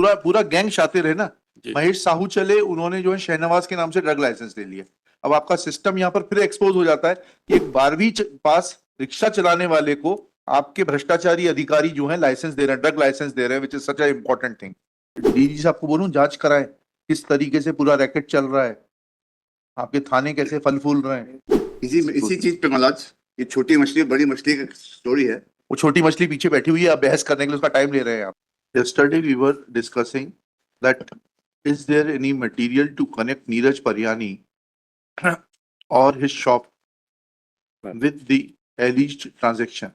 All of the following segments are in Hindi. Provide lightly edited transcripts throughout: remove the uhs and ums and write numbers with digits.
पूरा पूरा गैंग शातिर है ना। जी। महेश साहू चले, उन्होंने जो है शहनवाज के नाम से ड्रग लाइसेंस ले लिया। अब आपका सिस्टम यहाँ पर फिर एक्सपोज हो जाता है कि एक 12वीं पास रिक्शा चलाने वाले को आपके भ्रष्टाचारी अधिकारी जो है लाइसेंस दे रहे हैं, ड्रग लाइसेंस दे रहे हैं, which is such a important thing. DG साहब को बोलूं जांच कराएं किस तरीके से पूरा रैकेट चल रहा है, आपके थाने कैसे फल फूल रहे हैं। इसी चीज पे महाराज, ये छोटी मछली बड़ी मछली की स्टोरी है। वो छोटी मछली पीछे बैठी हुई है, आप बहस करने के लिए उसका टाइम ले रहे हैं आप। Yesterday we were discussing that is there any material to connect Neeraj Paryani or his shop with the alleged transaction?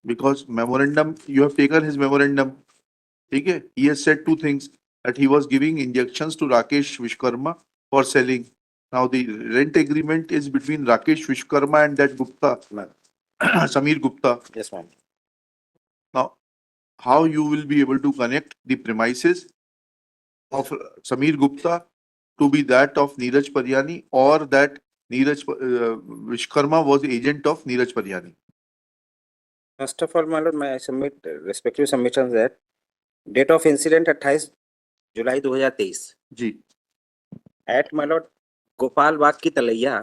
Because memorandum, you have taken his memorandum. Okay, he has said two things, that he was giving injections to Rakesh Vishwakarma for selling. Now the rent agreement is between Rakesh Vishwakarma and that Gupta, Samir Gupta. Yes, ma'am. Now, how you will be able to connect the premises of Samir Gupta to be that of Neeraj Paryani, or that Neeraj Vishwakarma was the agent of Neeraj Paryani? First of all, my lord, may I submit respective submissions that date of incident 28 July 2023 जी। At my lord Gopal Bagh की तलैया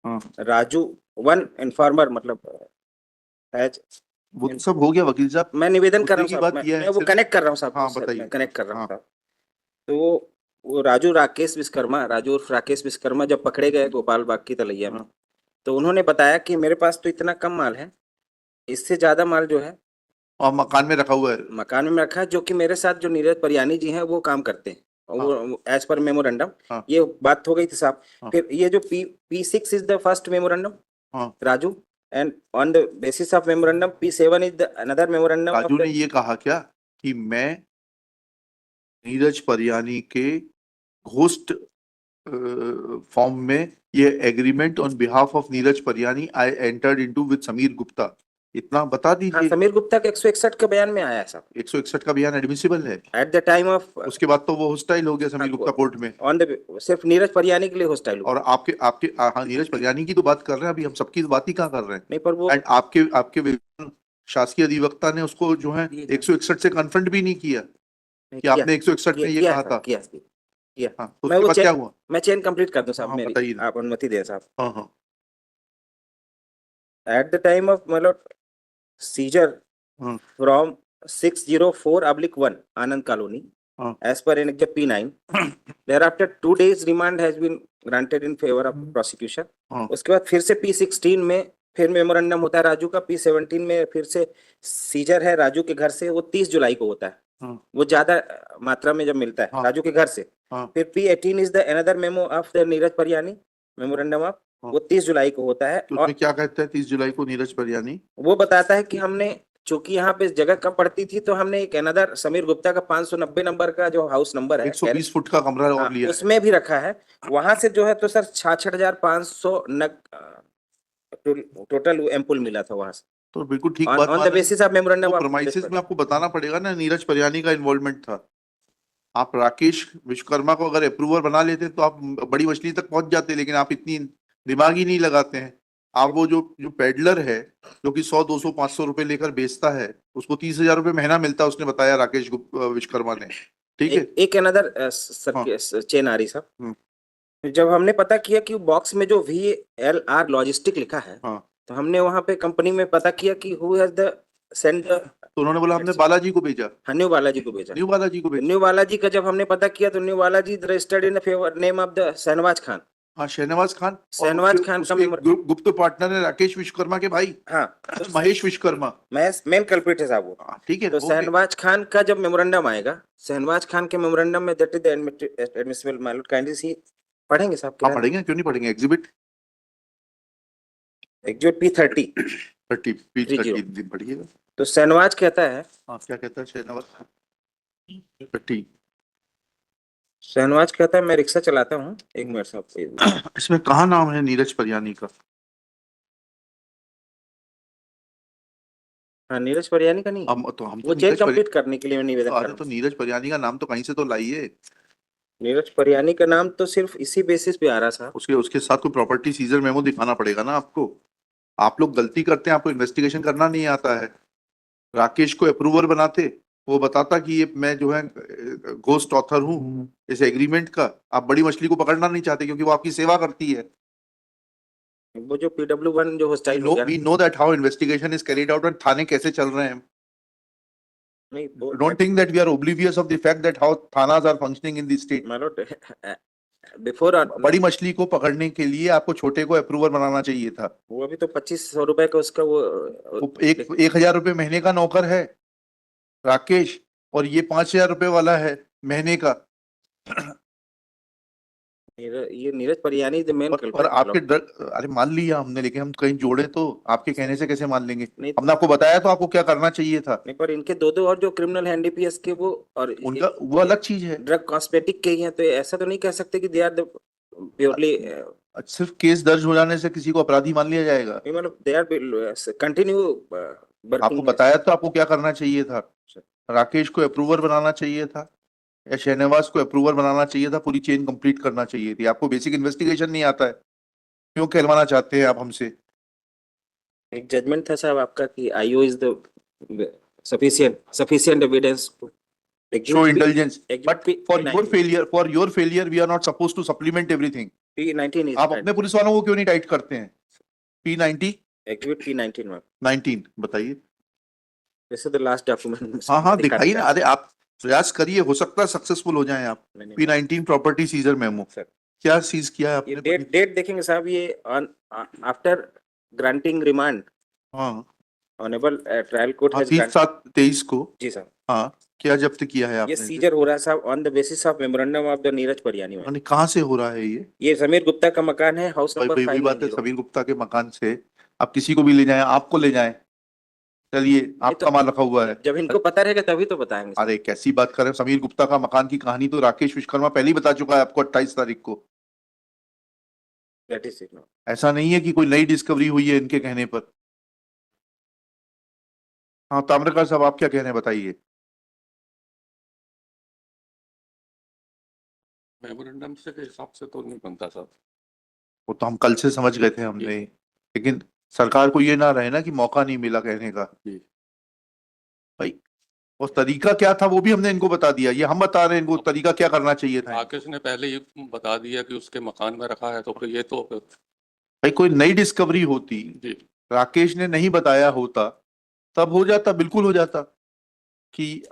हाँ, राजू वन इन्फॉर्मर मतलब एज वो तो सब हो गया वकील साहब। मैं निवेदन कर रहा हूँ मुद्दे की साहब, बात यह है मैं वो सिर्फ- कनेक्ट कर रहा हूँ साहब। हाँ, सर, बताइए। मैं कनेक्ट कर रहा हूँ हाँ। साहब। तो वो राजू राकेश विश्वकर्मा, राजू उर्फ राकेश विश्वकर्मा जब पकड़े गए गोपाल बाग की तलैया में, हाँ। तो उन्होंने बताया कि मेरे पास तो इतना कम माल है, इससे ज्यादा माल जो है और मकान में रखा हुआ है। मकान में रखा है, जो कि मेरे साथ जो नीरज परियानी जी हैं वो काम करते हैं, और वो एज पर मेमोरेंडम। हाँ। ये बात हो गई थी साहब। हाँ। फिर ये जो P6 is the first memorandum हाँ। Raju, and on the basis of memorandum P7 is the another memorandum. Raju ने ये कहा क्या कि मैं नीरज परियानी के घोस्ट फॉर्म में ये agreement on behalf of Neeraj Pariyani I entered into with Sameer Gupta, इतना बता हाँ, दीजिए। समीर गुप्ता के 161 के बयान में आया है साहब, 161 का बयान एडमिसिबल है। एट द टाइम ऑफ उसके बाद तो वो होस्टाइल हो गया समीर गुप्ता कोर्ट में। ऑन द सिर्फ नीरज परियानी के लिए हॉस्टाइल हुआ। और आपके आपके हाँ, नीरज परियानी की तो बात कर रहे हैं अभी, हम सबकी बात ही कहाँ कर रहे हैं। नहीं, पर वो एंड आपके आपके शासकीय अधिवक्ता ने उसको जो है 161 से कन्फ्रंट भी नहीं किया कि आपने 161 में ये कहा था। किया। हाँ, तो मैं उसके वो बाद क्या हुआ? मैं चेन कंप्लीट कर दूं साहब, हाँ, मेरी बताइए। आप अनुमति दें साहब। हाँ हाँ एट द टाइम ऑफ मतलब सीजर हाँ। फ्रॉम 604/1 आनंद कॉलोनी हाँ। as per Annexure P9, thereafter 2 days remand has been granted in favor of prosecution। हाँ। उसके बाद फिर से P16 में फिर मेमोरेंडम होता है राजू का, P17 में फिर से सीजर है राजू के घर से, वो 30 जुलाई को होता है। हाँ। वो ज्यादा मात्रा में जब मिलता है हाँ। राजू के घर से। हाँ। फिर P18 is the another memo of the Neeraj Pariyani, memorandum of, हाँ। वो 30 जुलाई को होता है। तो और उसमें क्या कहता है 30 जुलाई को नीरज परियानी? वो बताता है कि हमने चूंकि यहाँ पे जगह कम पड़ती थी, तो हमने एक अनदर समीर गुप्ता का 590 नंबर का जो हाउस नंबर है 120 फुट का कमरा और लिया है। उसमें भी रखा है। वहां से जो है तो सर 66,500 नग टोटल एम्पुल मिला था वहां से। तो बिल्कुल ठीक ऑन बात द मान रहे बेसिस ऑफ मेमोरेंडम हैं। ऑफ प्रोमाइसेस में आपको बताना पड़ेगा ना नीरज परियानी का इन्वॉल्वमेंट था। आप राकेश विश्वकर्मा को अगर अप्रूवर बना लेते तो आप बड़ी मछली तक पहुंच जाते, लेकिन आप इतनी दिमाग ही नहीं लगाते हैं। आप वो जो पेडलर है जो कि 100 200 500 रुपए लेकर बेचता है, उसको 30,000 रुपए महीना मिलता है, उसने बताया राकेश विश्वकर्मा ने। ठीक है। एक अनदर चेन आ रही साहब, जब हमने पता किया कि बॉक्स में जो VLR लॉजिस्टिक लिखा है, हाँ। तो हमने वहां पे कंपनी में पता किया कि हु हैज द सेंडर, तो उन्होंने बोला हमने बालाजी को भेजा। हाँ, न्यू बालाजी को भेजा। न्यू बालाजी को भेजा। न्यू बालाजी का जब हमने पता किया तो new Balaji registered in favour name of the Shahnawaz Khan. हाँ, शहनवाज खान। शहनवाज खान का गुप्त पार्टनर है राकेश विश्वकर्मा के भाई। हाँ, महेश विश्वकर्मा मेन कल्प्रिट है साहब वो। ठीक है। तो शहनवाज खान का जब मेमोरेंडम आएगा, शहनवाज खान के मेमोरेंडम में that is the admissible my Lord, kindly सी पढ़ेंगे साहब? हाँ पढ़ेंगे, क्यों नहीं पढ़ेंगे। एग्जिबिट P30 30 पढ़िएगा। तो शहनवाज कहता है, हाँ, क्या कहता है शहनवाज? शहनवाज कहता है मैं रिक्शा चलाता हूँ, एक मिनट साहब। इसमें कहाँ नाम है नीरज परियानी का? हाँ, नीरज परियानी का नहीं, हम वो तो चेन कंप्लीट करने के लिए मैं निवेदन कर अरे रहा तो हूँ। नीरज परियानी का नाम तो कहीं से तो लाइए। नीरज परियानी का नाम तो सिर्फ इसी बेसिस पे आ रहा साहब। उसके साथ कोई प्रॉपर्टी सीजर मेमो दिखाना पड़ेगा ना आपको। आप लोग गलती करते हैं, आपको इन्वेस्टिगेशन करना नहीं आता है। राकेश को अप्रूवर बनाते वो बताता कि ये मैं जो है घोस्ट ऑथर हूँ इस एग्रीमेंट का। आप बड़ी मछली को पकड़ना नहीं चाहते क्योंकि वो आपकी सेवा करती है। वो जो PW1 जो हॉस्टाइल हो गया we know that how investigation is carried out and थाने कैसे चल रहे हैं। नहीं वो don't think that we are oblivious of the fact that how थानास are functioning in the state. my lord, before बड़ी मछली को पकड़ने के लिए आपको छोटे को अप्रूवर बनाना चाहिए था। वो अभी तो 2500 रुपए का उसका वो वो 1,000 रुपए महीने का नौकर है राकेश, और ये 5,000 रुपए वाला है महीने का। ये नीरज परियानी द मेन और आपके अरे मान लिया हमने, लेकिन हम कहीं जोड़े तो आपके कहने से कैसे मान लेंगे? नहीं हमने आपको बताया तो आपको क्या करना चाहिए था। नहीं, पर इनके दो और जो क्रिमिनल एनडीपीएस के वो और उनका वो अलग चीज है। ड्रग कॉस्मेटिक के ही हैं, तो ऐसा तो नहीं कह सकते कि दे आर द प्योरली सिर्फ केस दर्ज हो जाने से किसी को अपराधी मान लिया जाएगा? मतलब दे आर कंटिन्यू आपको वर्किंग। बताया तो आपको क्या करना चाहिए था। राकेश को अप्रूवर बनाना चाहिए था या शहनवाज को अप्रूवर बनाना चाहिए था, पूरी चेन कंप्लीट करना चाहिए थी। आपको बेसिक इन्वेस्टिगेशन नहीं आता है, क्यों कहलवाना चाहते हैं आप हमसे? एक जजमेंट था साहब आपका कि IO is the sufficient evidence show intelligence, but for P19 your failure we are not supposed to supplement everything. P19 is आप अपने पुलिस वालों को क्यों नहीं टाइट करते हैं? P90 एक्टिवेट P19 में 19 बताइए। This is the last document. हाँ दिखाइए ना। अरे आप प्रयास करिए, हो सकता है सक्सेसफुल हो जाएं आप। P19 प्रॉपर्टी सीजर मेमो क्या सीज किया है ये आपने? डेट देखेंगे साहब, ये ऑन आफ्टर ग्रांटिंग रिमांड हाँ ऑनरेबल ट्रायल कोर्ट हैज 30/7/23 को। जी साहब, हाँ क्या जब्त किया है ये आपने? सीजर हो रहा है साहब on the basis of memorandum of the Neeraj Pariyani में। यानी कहाँ से हो रहा है ये? समीर गुप्ता का मकान है, हाउस भाई नंबर वही बात है, 590। समीर गुप्ता के मकान से आप किसी को भी ले जाएं, आपको ले जाएं, चलिए आपका माल रखा हुआ है। जब इनको पता रहेगा तभी तो बताएंगे। अरे कैसी बात कर रहे हैं? समीर गुप्ता का मकान की कहानी तो राकेश विश्वकर्मा पहले ही बता चुका है आपको 28 तारीख को। That is it. ऐसा नहीं है कि कोई नई डिस्कवरी हुई है इनके कहने पर। हाँ ताम्रकार साहब आप क्या कह रहे हैं बताइए। मेमोरेंडम से के हिसाब से तो नहीं बनता साहब। वो तो हम कल से समझ गए थे हमने, लेकिन सरकार को ये ना रहे ना कि मौका नहीं मिला कहने का। जी। भाई वो तरीका क्या था वो भी हमने इनको बता दिया, ये हम बता रहे हैं इनको तरीका क्या करना चाहिए था। राकेश ने पहले ही बता दिया कि उसके मकान में रखा है, तो फिर ये तो भाई कोई नई डिस्कवरी होती, जी राकेश ने नहीं बताया होता, तब हो जाता, बिल्कुल हो जाता कि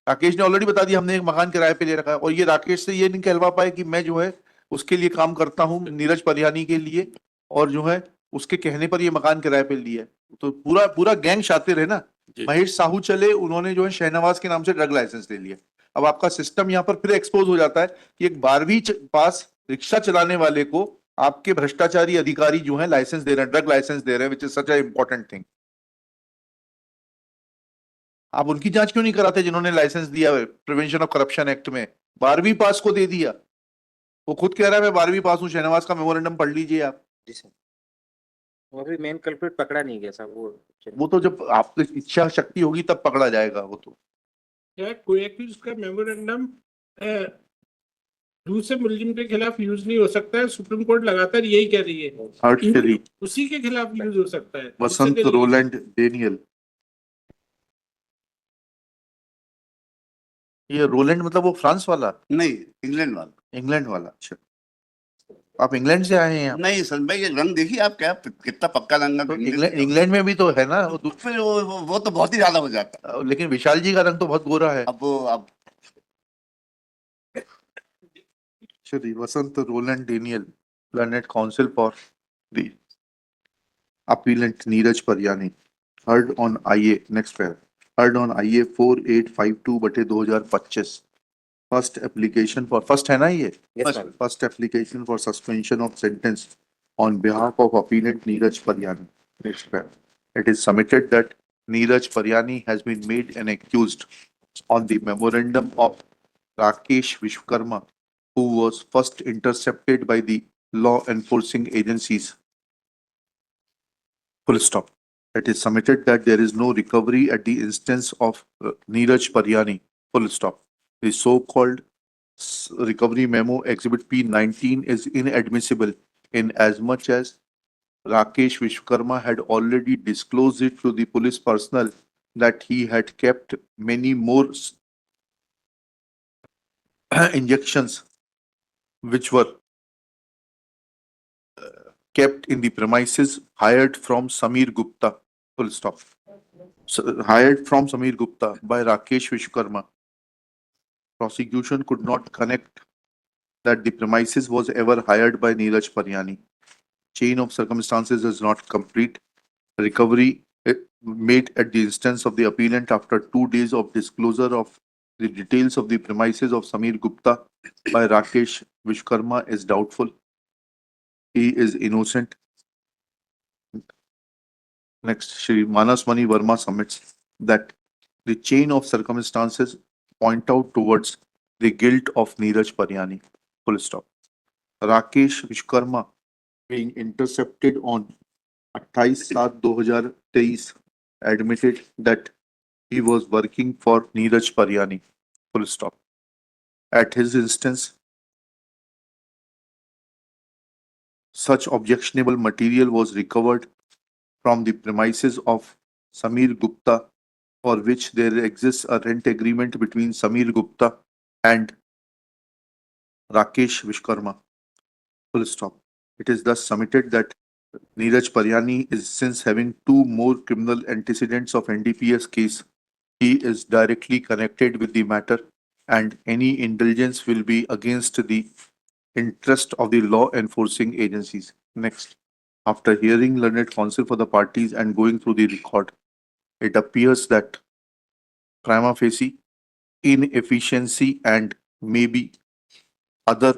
राकेश ने ऑलरेडी बता दिया हमने एक मकान किराए पे ले रखा है, और ये राकेश से ये नहीं कहलवा पाए कि मैं जो है उसके लिए काम करता हूँ नीरज परियानी के लिए, और जो है उसके कहने पर ये मकान किराए पे लिया है। तो पूरा पूरा गैंग शातिर है ना। जी। महेश साहू चले, उन्होंने जो है शहनवाज के नाम से ड्रग लाइसेंस ले लिया। अब आपका सिस्टम यहाँ पर फिर एक्सपोज हो जाता है कि एक 12वीं पास रिक्शा चलाने वाले को आपके भ्रष्टाचारी अधिकारी जो है लाइसेंस दे रहे हैं, ड्रग लाइसेंस दे रहे हैं, which is such a important thing. आप उनकी जांच क्यों नहीं कराते जिन्होंने लाइसेंस दिया है प्रिवेंशन ऑफ करप्शन एक्ट में? 12वीं पास को दे दिया। वो खुद कह रहा है मैं 12वीं पास हूँ, शहनवाज का मेमोरेंडम पढ़ लीजिए आप। जी सर, वो अभी मेन कल्प्रिट पकड़ा नहीं गया साहब। वो तो जब आपकी इच्छा शक्ति होगी तब पकड़ा जाएगा वो तो। क्या कोई एक भी उसका मेमोरेंडम दूसरे मुलजिम के खिलाफ यूज नहीं हो सकता है? सुप्रीम कोर्ट लगातार यही कह रही है, हर्षली उसी के खिलाफ यूज हो सकता है। वसंत रोलैंड डेनियल। ये रोलैंड मतलब वो फ्रांस वाला? नहीं, इंग्लैंड वाला। इंग्लैंड वाला। अच्छा आप इंग्लैंड से आए हैं? नहीं सर भाई, ये रंग देखिए आप, क्या कितना पक्का रंग तो है। इंग्लैंड में भी तो है ना वो फिर वो तो बहुत ही ज्यादा हो जाता है। लेकिन विशाल जी का रंग तो बहुत गोरा है। अब चलिए वसंत रोलैंड डेनियल, प्लैनेट counsel for the appellant Neeraj Pariyani, heard on IA next pair, heard on IA 4852/2025, first application for first है ना ये? Yes, ma'am. First application for suspension of sentence on behalf of appellant Neeraj Paryani. Next pair, it is submitted that Neeraj Paryani has been made an accused on the memorandum of Rakesh Vishwakarma, who was first intercepted by the law enforcing agencies. Full stop. It is submitted that there is no recovery at the instance of Neeraj Paryani. Full stop. The so-called recovery memo exhibit P19 is inadmissible in as much as Rakesh Vishwakarma had already disclosed it to the police personnel that he had kept many more injections which were kept in the premises hired from Samir Gupta, full stop. So, hired from Samir Gupta by Rakesh Vishwakarma. Prosecution could not connect that the premises was ever hired by Neeraj Paryani. Chain of circumstances is not complete. Recovery made at the instance of the appellant after 2 days of disclosure of the details of the premises of Samir Gupta by Rakesh Vishwakarma is doubtful. He is innocent. Next, Shri Manas Mani Verma submits that the chain of circumstances point out towards the guilt of Neeraj Paryani. Full stop. Rakesh Vishwakarma being intercepted on 28/7/2023 admitted that he was working for Neeraj Paryani. Full stop. At his instance, such objectionable material was recovered from the premises of Samir Gupta, for which there exists a rent agreement between Samir Gupta and Rakesh Vishwakarma. Full stop. It is thus submitted that Neeraj Paryani is, since having 2 more criminal antecedents of NDPS case, he is directly connected with the matter, and any indulgence will be against the interest of the law enforcing agencies. Next, after hearing learned counsel for the parties and going through the record, it appears that prima facie inefficiency and maybe other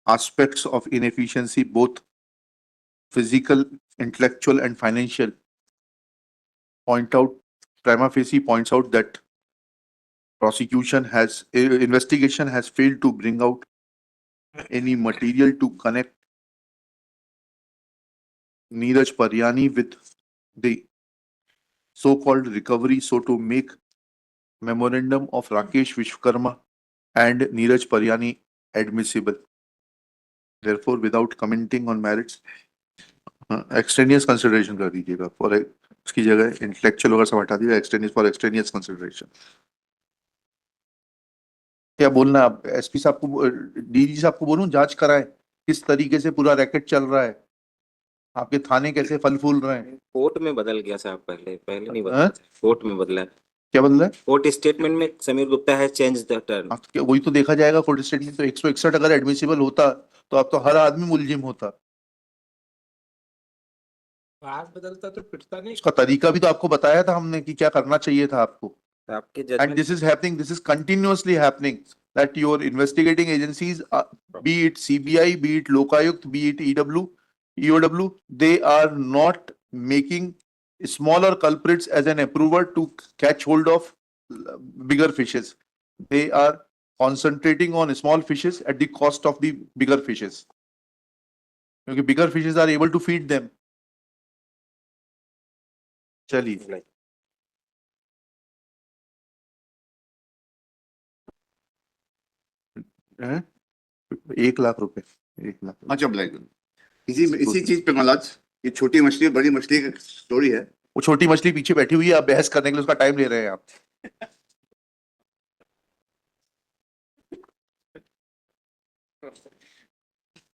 aspects of inefficiency, both physical, intellectual, and financial, prima facie points out that investigation has failed to bring out any material to connect Neeraj Paryani with the so-called recovery, so to make memorandum of Rakesh Vishwakarma and Neeraj Paryani admissible. Therefore, without commenting on merits, extraneous consideration कर दीजिएगा for उसकी जगह intellectual वगैरह सब हटा दीजिएगा, extraneous for extraneous consideration. क्या बोलना आप एसपी साहब को, डीजी साहब को बोलूं जांच कराएं किस तरीके से पूरा रैकेट चल रहा है, आपके थाने कैसे फल फूल रहे हैं. कोर्ट में बदल गया साहब, पहले नहीं बदला था, कोर्ट में बदला है. क्या बदला है? कोर्ट स्टेटमेंट में समीर गुप्ता है चेंज द टर्म. वही तो देखा जाएगा कोर्ट स्टेटमेंट. तो 161 अगर एडमिसिबल होता तो अब तो हर आदमी मुलजिम होता. बात बदलता तो पिटता नहीं. उसका तरीका भी तो आपको बताया था हमने कि क्या करना चाहिए था आपको. आपके And judgement this is happening, this is continuously happening, that your investigating agencies, be it CBI, be it Lokayukt, be it EOW, they are not making smaller culprits as an approver to catch hold of bigger fishes. They are concentrating on small fishes at the cost of the bigger fishes. Because bigger fishes are able to feed them. चलिए. हैं? 1 लाख रुपए. 1 लाख. हाँ जब लाएगा इसी चीज पे महाराज, ये छोटी मछली बड़ी मछली की स्टोरी है. वो छोटी मछली पीछे बैठी हुई है, आप बहस करने के लिए उसका टाइम ले रहे हैं आप.